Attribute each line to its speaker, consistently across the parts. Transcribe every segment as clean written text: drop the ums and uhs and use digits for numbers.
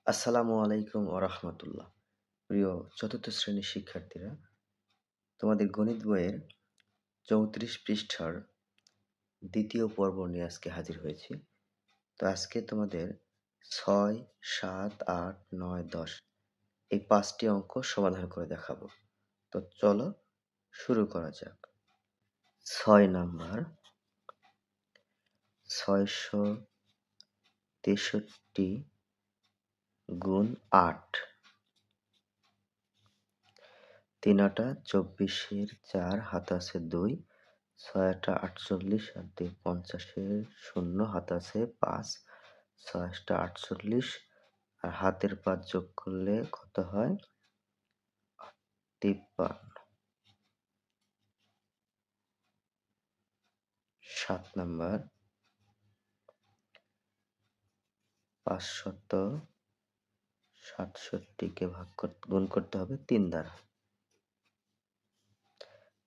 Speaker 1: আসসালামু আলাইকুম রাহমাতুল্লাহ। প্রিয় চতুর্থ শ্রেণীর শিক্ষার্থীরা, তোমাদের গণিত বইয়ের ৩৪ পৃষ্ঠার দ্বিতীয় পর্ব নিয়ে আজকে হাজির হয়েছি। তো আজকে তোমাদের ৬, ৭, ৮, ৯, ১০ এই ৫টি অঙ্ক সমাধান করে দেখাবো। তো চলো শুরু করা যাক। ৬ নাম্বার, ৬৬৩ গুণ ৮, ৩ ২৪ 4 হাতে আছে ২, ৬ ৪৮ আর ২ ৫০ শূন্য হাতে আছে ৫, ৬ ৪৮ আর হাতের ৫ যোগ করলে কত হয়? ৫৩। ৭ নাম্বার, ৫৬৭কে গুণ করতে হবে ৩ দ্বারা।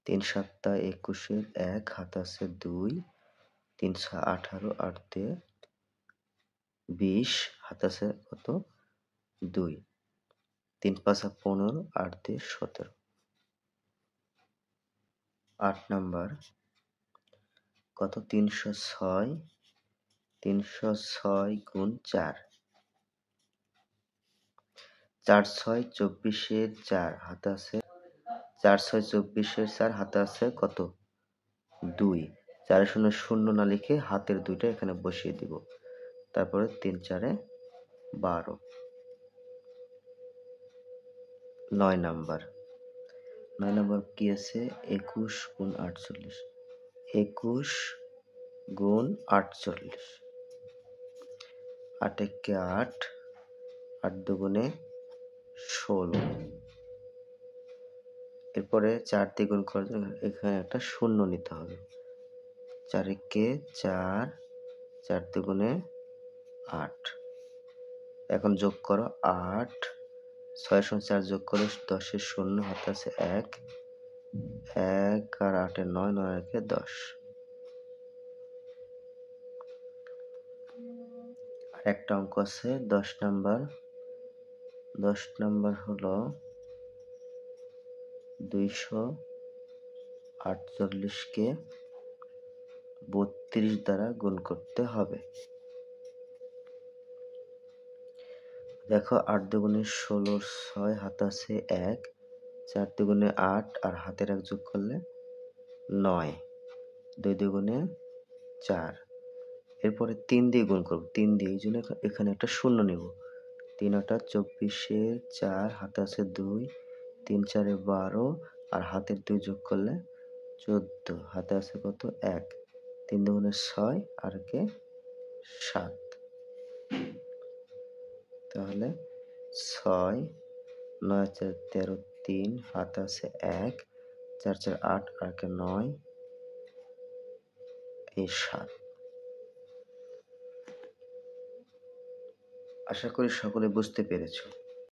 Speaker 1: ৩ ৭ ২১ ১ হাতে আছে ২, ৩ ৬ ১৮ আর ২ ২০ হাতে আছে কত? ২, ৩ ৫ ১৫ আর ২ ১৭। ৮ নাম্বার, কত? ৩০৬ গুণ ৪, ৪ ৬ ২৪ ৪ হাতে আছে ৪ ৬ ২৪ ৪ হাতে আছে কত? ২। ৪ শূন্য শূন্য না লিখে হাতের ২টা এখানে বসিয়ে দিব। তারপরে ৩ ৪ ১২। ৯ নাম্বার, ৯ নাম্বার কি আছে? ২১ গুণ ৪৮। ২১ গুণ ৪৮। ৮ একে ৮, ৮ দুগুণে ১৬। এরপরে ৪ দিয়ে গুণ করার জন্য এখানে একটা শূন্য নিতে হবে। ৪ একে ৪, ৪ দুগুণে ৮। এখন যোগ করো ৮, ৬ সঙ্গে ৪ যোগ করে ১০ শূন্য হাতে আছে ১, ১ আর ৮ ৯, ৯ একে ১০। আর একটা অঙ্ক আছে ১০ নাম্বার। ১০ নাম্বার হলো ২৪৮কে ৩২ দ্বারা গুণ করতে হবে। দেখো ৮ দুগুণে ১৬, ৬ হাতে আছে ১, ৪ দুগুণে ৮ আর হাতের ১ যোগ করলে ৯, ২ দুগুণে ৪। এরপরে ৩ দিয়ে গুণ করব, ৩ দিয়ে, এই জন্য এখানে একটা শূন্য নেব। ৩ ৮ ২৪ ৪ হাতে আছে ২, ৩ ৪ ১২ আর হাতের ২ যোগ করলে ১৪, হাতে আছে কত? ১, ৩ দুগুণে ৬ আর কে ৭। তাহলে ৬, ৯ ৪ ১৩ ৩ হাতে আছে ১, ৪ ৪ ৮ আর কে ৯, এই ৭। আশা করি সকলে বুঝতে পেরেছো।